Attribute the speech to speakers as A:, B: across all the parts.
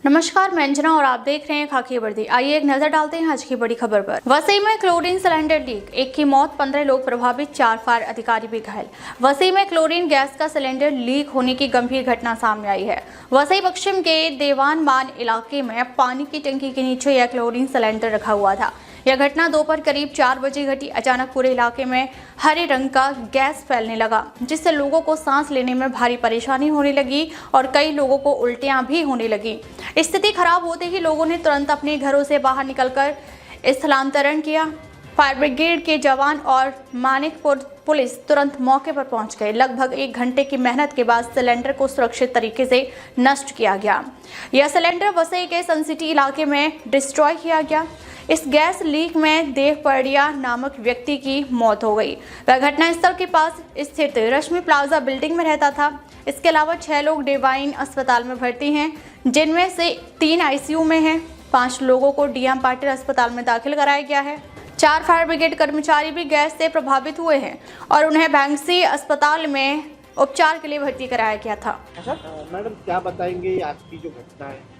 A: नमस्कार, मैं अंजना और आप देख रहे हैं खाकी वर्दी। आइए एक नजर डालते हैं आज की बड़ी खबर पर। वसई में क्लोरीन सिलेंडर लीक, 1 की मौत, 15 लोग प्रभावित, 4 फायर अधिकारी भी घायल। वसई में क्लोरीन गैस का सिलेंडर लीक होने की गंभीर घटना सामने आई है। वसई पश्चिम के देवान मान इलाके में पानी की टंकी के नीचे यह क्लोरीन सिलेंडर रखा हुआ था। यह घटना दोपहर करीब 4 बजे घटी। अचानक पूरे इलाके में हरे रंग का गैस फैलने लगा, जिससे लोगों को सांस लेने में भारी परेशानी होने लगी और कई लोगों को उल्टियां भी होने लगी। स्थिति खराब होते ही लोगों ने तुरंत अपने घरों से बाहर निकलकर स्थलांतरण किया। फायर ब्रिगेड के जवान और मानिकपुर पुलिस तुरंत मौके पर पहुंच गए। लगभग 1 घंटे की मेहनत के बाद सिलेंडर को सुरक्षित तरीके से नष्ट किया गया। यह सिलेंडर वसई के सनसिटी इलाके में डिस्ट्रॉय किया गया। इस गैस लीक में देवपड़िया नामक व्यक्ति की मौत हो गई। वह घटनास्थल के पास स्थित रश्मि प्लाजा बिल्डिंग में रहता था। इसके अलावा 6 लोग डिवाइन अस्पताल में भर्ती हैं, जिनमें से 3 आईसीयू में हैं। 5 लोगों को डीएम पाटिल अस्पताल में दाखिल कराया गया है। 4 फायर ब्रिगेड कर्मचारी भी गैस से प्रभावित हुए हैं और उन्हें बैंक्सी अस्पताल में उपचार के लिए भर्ती कराया गया था।
B: मैडम, क्या बताएंगे आज की जो घटना है?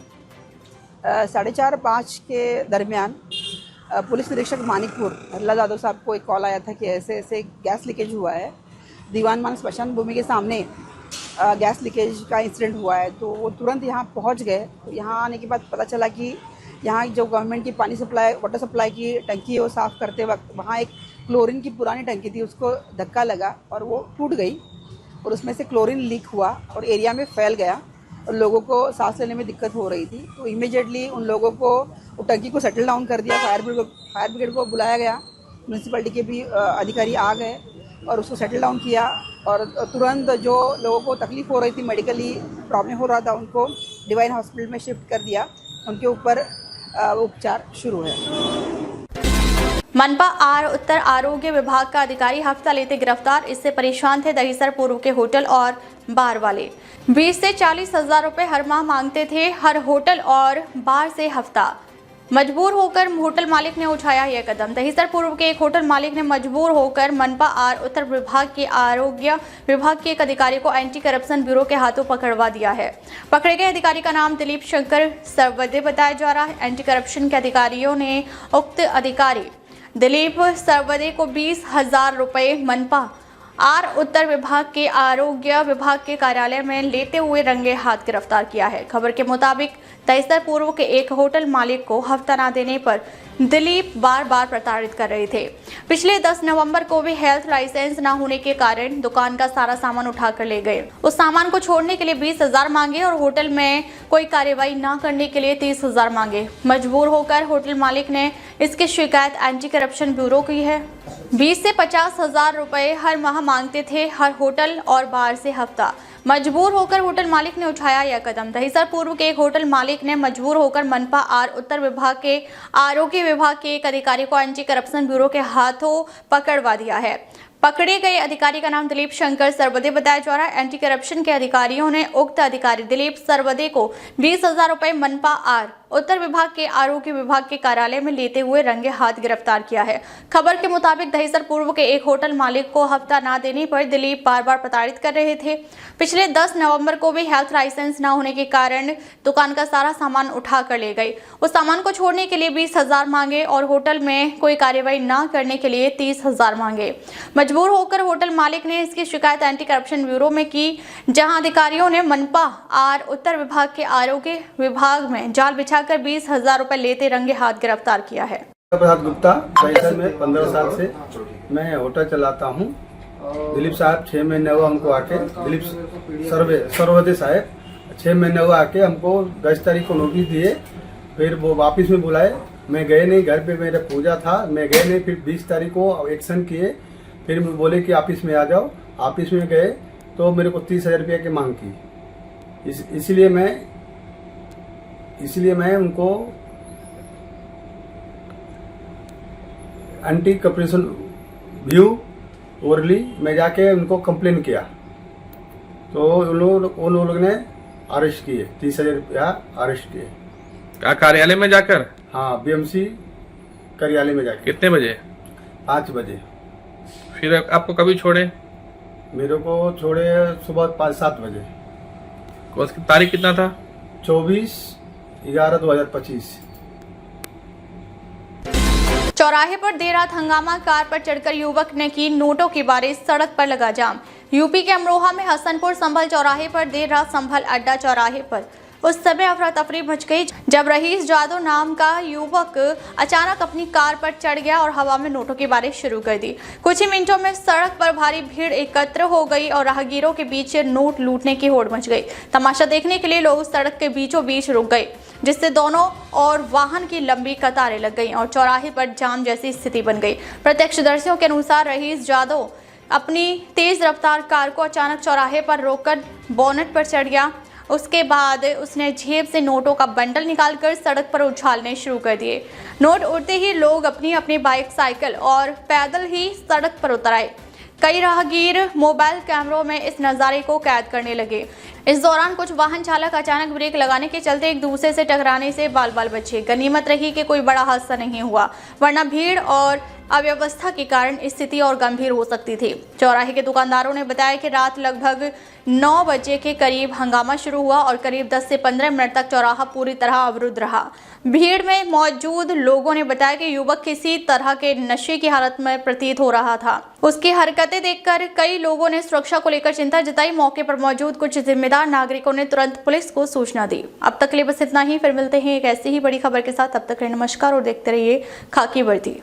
C: 4:30-5 के दरमियान पुलिस निरीक्षक मानिकपुर हल्ला यादव साहब को एक कॉल आया था कि ऐसे ऐसे गैस लीकेज हुआ है। दीवान मान स्मशान भूमि के सामने गैस लीकेज का इंसिडेंट हुआ है। तो वो तुरंत यहाँ पहुँच गए। तो यहाँ आने के बाद पता चला कि यहाँ जो गवर्नमेंट की पानी सप्लाई, वाटर सप्लाई की टंकी है, वो साफ़ करते वक्त वहाँ एक क्लोरीन की पुरानी टंकी थी, उसको धक्का लगा और वो टूट गई और उसमें से क्लोरीन लीक हुआ और एरिया में फैल गया और लोगों को सांस लेने में दिक्कत हो रही थी। तो इमीडिएटली उन लोगों को टंकी को सेटल डाउन कर दिया। फायर ब्रिगेड को बुलाया गया। म्यूनसिपलिटी के भी अधिकारी आ गए और उसको सेटल डाउन किया और तुरंत जो लोगों को तकलीफ़ हो रही थी, मेडिकली प्रॉब्लम हो रहा था, उनको डिवाइन हॉस्पिटल में शिफ्ट कर दिया। उनके ऊपर उपचार शुरू है।
A: मनपा आर उत्तर आरोग्य विभाग का अधिकारी हफ्ता लेते गिरफ्तार। इससे परेशान थे दहीसर पूर्व के होटल और बार वाले। 20 से 40 हजार रुपए हर माह मांगते थे हर होटल और बार से हफ्ता। मजबूर होकर होटल मालिक ने उठाया यह कदम। दहीसर पूर्व के एक होटल मालिक ने मजबूर होकर मनपा आर उत्तर विभाग के आरोग्य विभाग के एक अधिकारी को एंटी करप्शन ब्यूरो के हाथों पकड़वा दिया है। पकड़े गए अधिकारी का नाम दिलीप शंकर सरवदे बताया जा रहा है। एंटी करप्शन के अधिकारियों ने उक्त अधिकारी दिलीप सरवदे को 20,000 रुपये मनपा आर उत्तर विभाग के आरोग्य विभाग के कार्यालय में लेते हुए रंगे हाथ गिरफ्तार किया है। खबर के मुताबिक दहीसर पूर्व के एक होटल मालिक को हफ्ता न देने पर दिलीप बार बार प्रताड़ित कर रहे थे। पिछले 10 नवंबर को भी हेल्थ लाइसेंस न होने के कारण दुकान का सारा सामान उठाकर ले गए। उस सामान को छोड़ने के लिए 20,000 मांगे और होटल में कोई कार्रवाई न करने के लिए 30,000 मांगे। मजबूर होकर होटल मालिक ने इसकी शिकायत एंटी करप्शन ब्यूरो की है। 20 से 50,000 रुपए हर माह मांगते थे हर होटल और बार से हफ्ता। मजबूर होकर होटल मालिक ने उठाया यह कदम। दहीसर पूर्व के एक होटल मालिक ने मजबूर होकर मनपा आर उत्तर विभाग के आरोग्य विभाग के एक अधिकारी को एंटी करप्शन ब्यूरो के हाथों पकड़वा दिया है। पकड़े गए अधिकारी का नाम दिलीप शंकर सरवदे बताया जा रहा है। एंटी करप्शन के अधिकारियों ने उक्त अधिकारी दिलीप सरवदे को 20,000 रुपए मनपा आर उत्तर विभाग के आरोग्य विभाग के कार्यालय में लेते हुए रंगे हाथ गिरफ्तार किया है। खबर के मुताबिक दहीसर पूर्व के एक होटल मालिक को हफ्ता न देने पर दिलीप बार बार प्रताड़ित कर रहे थे। पिछले 10 नवंबर को भी हेल्थ लाइसेंस न होने के कारण दुकान का सारा सामान उठा कर ले गए। उस सामान को छोड़ने के लिए 20,000 मांगे और होटल में कोई कार्रवाई न करने के लिए 30,000 मांगे। मजबूर होकर होटल मालिक ने इसकी शिकायत एंटी करप्शन ब्यूरो में की, जहां अधिकारियों ने मनपा आर उत्तर विभाग के आरोग्य विभाग में जाल बिछाकर 20,000 रुपए लेते रंगे हाथ गिरफ्तार किया है।
D: प्रसाद गुप्ता, दहीसर में 15 साल से मैं होटल चलाता हूं। दिलीप साहब 6 महीने हुआ हमको आके, दिलीप सरवदे साहब 6 महीने हुआ आके हमको 10 तारीख को नोटिस दिए। फिर वो वापस में बुलाए, मैं गए नहीं, घर पे मेरा पूजा था, मैं गए नहीं। फिर 20 तारीख को एक्शन किए। फिर बोले कि ऑफिस में आ जाओ। ऑफिस में गए तो मेरे को 30,000 रुपये की मांग की। इसलिए मैं उनको एंटी करप्शन ब्यूरो ओरली में जाके उनको कंप्लेन किया। तो उन लोगों ने अरेस्ट किए, 30,000 रुपया अरेस्ट किए।
E: क्या कार्यालय में जाकर?
D: हाँ, बीएमसी कार्यालय में जाकर।
E: कितने बजे?
D: 5 बजे।
E: फिर आपको कभी छोड़े?
D: मेरे को छोड़े सुबह 5-7 बजे।
E: उसकी तारीख कितना था?
D: 24 11/2025।
A: चौराहे पर देर रात हंगामा, कार पर चढ़कर युवक ने की नोटों की बारिश, सड़क पर लगा जाम। यूपी के अमरोहा में हसनपुर संभल चौराहे पर देर रात संभल अड्डा चौराहे पर उस समय अफरा तफरी मच गई जब रहीस जादव नाम का युवक अचानक अपनी कार पर चढ़ गया और हवा में नोटों की बारिश शुरू कर दी। कुछ ही मिनटों में सड़क पर भारी भीड़ एकत्र हो गई और राहगीरों के बीच नोट लूटने की होड़ मच गई। तमाशा देखने के लिए लोग सड़क के बीचों बीच रुक गए, जिससे दोनों और वाहन की लंबी कतारें लग गईं और चौराहे पर जाम जैसी स्थिति बन गई। प्रत्यक्षदर्शियों के अनुसार रहीस जादव अपनी तेज रफ्तार कार को अचानक चौराहे पर रोककर बोनेट पर चढ़ गया। उसके बाद उसने जेब से नोटों का बंडल निकालकर सड़क पर उछालने शुरू कर दिए। नोट उड़ते ही लोग अपनी अपनी बाइक, साइकिल और पैदल ही सड़क पर उतर आए। कई राहगीर मोबाइल कैमरों में इस नज़ारे को कैद करने लगे। इस दौरान कुछ वाहन चालक अचानक ब्रेक लगाने के चलते एक दूसरे से टकराने से बाल बाल बचे। गनीमत रही कि कोई बड़ा हादसा नहीं हुआ, वरना भीड़ और अव्यवस्था के कारण स्थिति और गंभीर हो सकती थी। चौराहे के दुकानदारों ने बताया कि रात लगभग 9 बजे के करीब हंगामा शुरू हुआ और करीब 10 से 15 मिनट तक चौराहा पूरी तरह अवरुद्ध रहा। भीड़ में मौजूद लोगों ने बताया कि युवक किसी तरह के नशे की हालत में प्रतीत हो रहा था। उसकी हरकतें देखकर कई लोगों ने सुरक्षा को लेकर चिंता जताई। मौके पर मौजूद कुछ जिम्मेदार नागरिकों ने तुरंत पुलिस को सूचना दी। अब तक के लिए बस इतना ही, फिर मिलते हैं एक ऐसी ही बड़ी खबर के साथ। तब तक नमस्कार और देखते रहिए खाकी वर्दी।